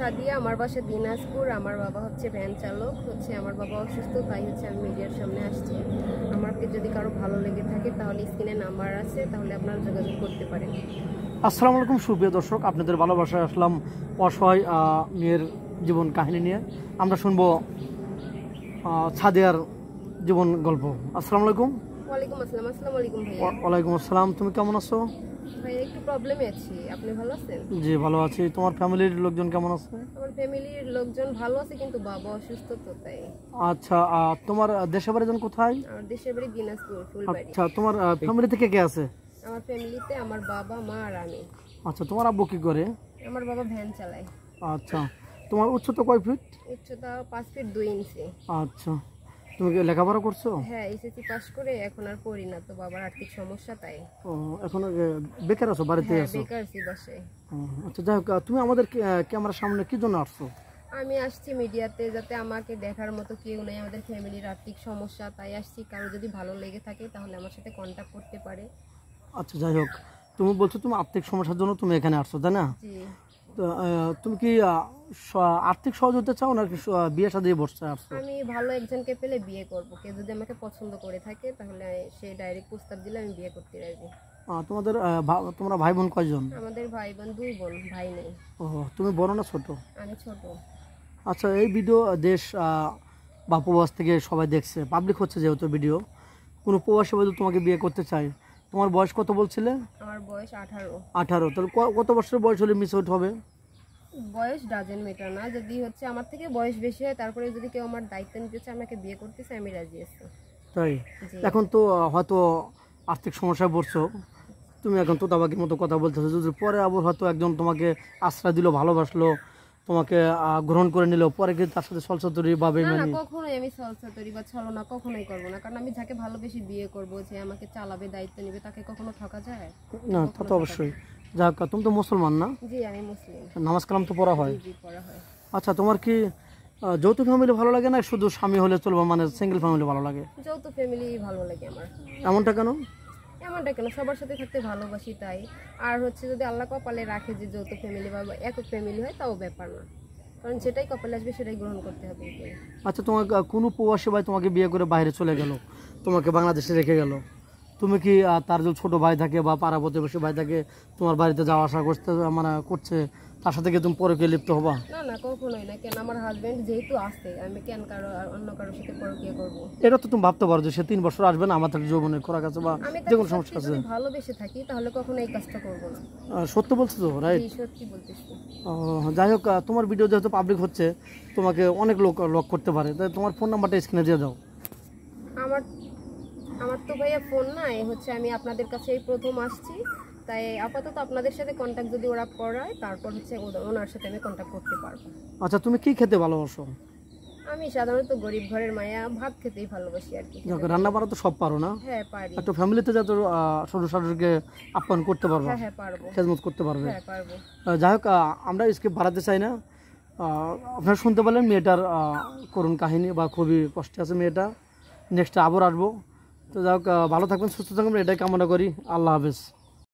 সাদিয়া, আমার বাসা দিনাজপুর। আমার বাবা হচ্ছে ভ্যান চালক। আমার বাবা অসুস্থ, তাই আমি মিডিয়ার সামনে আসছি। আমাকে যদি কারো ভালো লেগে থাকে তাহলে স্ক্রিনে নাম্বার আছে, তাহলে আপনারা যোগাযোগ করতে পারেন। আসসালামু আলাইকুম সুপ্রিয় দর্শক, আপনাদের ভালোবাসায় আসলাম অসহায় মেয়ের জীবন কাহিনী নিয়ে। আমরা শুনবো সাদিয়ার জীবন গল্প। আসসালামু আলাইকুম। ওয়ালাইকুম আসসালাম। আসসালামু আলাইকুম ভাইয়া। ওয়ালাইকুম আসসালাম। তুমি কেমন আছো? ভাইয়া একটু প্রবলেমে আছি, আপনি ভালো আছেন? জি ভালো আছি। তোমার ফ্যামিলির লোকজন কেমন আছে? আমার ফ্যামিলির লোকজন ভালো আছে, কিন্তু বাবা অসুস্থ তো তাই। আচ্ছা, তোমার দেশের বাড়ি কোথায়? আমার দেশের বাড়ি দিনাজপুর, ফুলবাড়ি। আচ্ছা, তোমার ফ্যামিলি থেকে কে আছে? আমার ফ্যামিলিতে আমার বাবা, মা আর আমি। আচ্ছা, তোমার আব্বু কি করে? আমার বাবা ভ্যান চালায়। আচ্ছা, তোমার উচ্চতা কয় ফিট? উচ্চতা 5 ফিট 2 ইঞ্চি। আচ্ছা, তুমি কি লেখাপড়া করছো? হ্যাঁ, এসএসসি পাস করে এখন আর পড়ি না, তো বাবার আর্থিক সমস্যা তাই। ও, এখন বেকার আছো, বাড়িতে হ্যাঁ, আছো? বেকার আছি বাসায়। আচ্ছা, যাই হোক, তুমি আমাদের ক্যামেরার সামনে কি জন্য আসছো? আমি আসছি মিডিয়াতে, যাতে আমাকে দেখার মতো কেউ নেই, আমাদের ফ্যামিলির আর্থিক সমস্যা, তাই আসছি। কারো যদি ভালো লেগে থাকে তাহলে আমার সাথে কন্ট্যাক্ট করতে পারে। আচ্ছা, যাই হোক, তুমি বলছো তুমি আর্থিক সমস্যার জন্য তুমি এখানে আসছো, তাই না? জি। তো তুমি কি আর্থিক সহযোগিতা চাও নাকি বিয়ে শাদী বসতে আসছো? আমি ভালো একজনকে পেলে বিয়ে করব। কেউ যদি আমাকে পছন্দ করে থাকে তাহলে সে ডাইরেক্ট প্রস্তাব দিলে আমি বিয়ে করতে রাজি। তোমাদের তোমরা ভাই বোন কয়জন? আমাদের ভাই বোন 2 বোন, ভাই নেই। ও, তুমি বড় না ছোট? আমি ছোট। আচ্ছা, এই ভিডিও দেশ বা প্রবাস থেকে সবাই দেখছে, পাবলিক হচ্ছে যেহেতু ভিডিও, কোনো প্রবাসী যদি তোমাকে বিয়ে করতে চায়, তোমার বয়স কত বলছিলে? আমার বয়স 18। 18। তাহলে কত বছরের বয়স হলে মিস আউট হবে? বয়স ডাজেন্ট ম্যাটার না, যদি আমার থেকে বয়স বেশি হয়, তারপরে যদি কেউ আমার দায়িত্ব নিতে চায়, আমাকে বিয়ে করতে চায়, আমি রাজি আছি। তাই? এখন তো হয়তো আর্থিক সমস্যায় পড়ছো, তুমি এখন তোতাবাকির মতো কথা বলতেছো, যদি পরে আবার হয়তো একজন তোমাকে আশ্রয় দিল, ভালোবাসলো, তোমাকে গ্রহণ করে নিল, পরে কি তার সাথে ছলছাতুরি বা না না, বেইমানি? কখনোই আমি ছলছাতুরি বা ছলনা কখনোই করব না, কারণ আমি যাকে ভালোবেসে বিয়ে করব, যে আমাকে চালাবে, দায়িত্ব নেবে, তাকে কখনো ঠকা যায়? না, তা তো অবশ্যই। যাক, তুমি তো মুসলমান না? জি, আমি মুসলিম। নামাজ কালাম তো পড়া হয়? জি, পড়া হয়। আচ্ছা, তোমার কি যৌথ ফ্যামিলি ভালো লাগে না শুধু স্বামী হলে চলবে, মানে সিঙ্গেল ফ্যামিলি ভালো লাগে? যৌথ ফ্যামিলি ভালো লাগে আমার। এমনটা কেন? এমনটা কেন, সবার সাথে থাকতে ভালোবাসি তাই। আর যদি আল্লাহ কপালে রাখে যে যৌথ ফ্যামিলি বা একক ফ্যামিলি হয়, তাও ব্যাপার না, কারণ যেটাই কপালে আসবে সেটাই গ্রহণ করতে হবে। আচ্ছা, তোমার কোনো প্রবাসী ভাই তোমাকে বিয়ে করে বাইরে চলে গেল, তোমাকে বাংলাদেশে রেখে গেল, তুমি কি তার যে ছোট ভাই থাকে বা পাড়া প্রতিবেশী ভাই থাকে, তোমার বাড়িতে যাওয়া আসা করছে, তার সাথে কি তুমি পরকীয়ায় লিপ্ত হবা? না না, কখনোই না। কেন, আমার হাজবেন্ড যেহেতু আছে, আমি কেন অন্য কারোর সাথে পরকীয়া করব? এটা তো তুমি ভাবতে পারো যে সে 3 বছর আসবে না আমাদের যৌবনে খোরা কাছে বা যে কোনো সমস্যা আছে। আমি ভালোবেসে থাকি, তাহলে কখনো এই কাজটা করব না। সত্য বলছো তো, রাইট? সত্যি বলতেছি। যাই হোক, তোমার ভিডিও যেহেতু পাবলিক হচ্ছে, তোমাকে অনেক লোক লক করতে পারে, তাই তোমার ফোন নাম্বারটা স্ক্রিনে দিয়ে দাও। আমার আমার তো ভাইয়া ফোন নাই, আমি আপনাদের কাছে এই প্রথম আসছি, তাই আপাতত আপনাদের সাথে কন্ট্যাক্ট যদি ওরা করায়, তারপর ওনার সাথে আমি কন্ট্যাক্ট করতে পারবো। আচ্ছা, তুমি কি খেতে ভালোবাসো? আমি সাধারণত গরিব ঘরের মায়া, ভাত খেতেই ভালোবাসি আর কি। রান্না বান্না তো সব পারো না? হ্যাঁ, পারি। একটু ফ্যামিলিতে যাতে শ্বশুর শাশুড়িকে আপ্যায়ন করতে পারবো, হ্যাঁ পারবো, খেদমত করতে পারবে। হ্যাঁ পারবো। যাই হোক, আমরা স্ক্রিপ্ট বাড়াতে চাই না। আপনারা শুনতে পারলেন মেয়েটার করুণ কাহিনী, বা খুবই কষ্টে আছে মেয়েটা। নেক্সট আবার আসবো। তো যাই হোক, ভালো থাকবেন, সুস্থ থাকবেন, এটাই কামনা করি। আল্লাহ হাফেজ।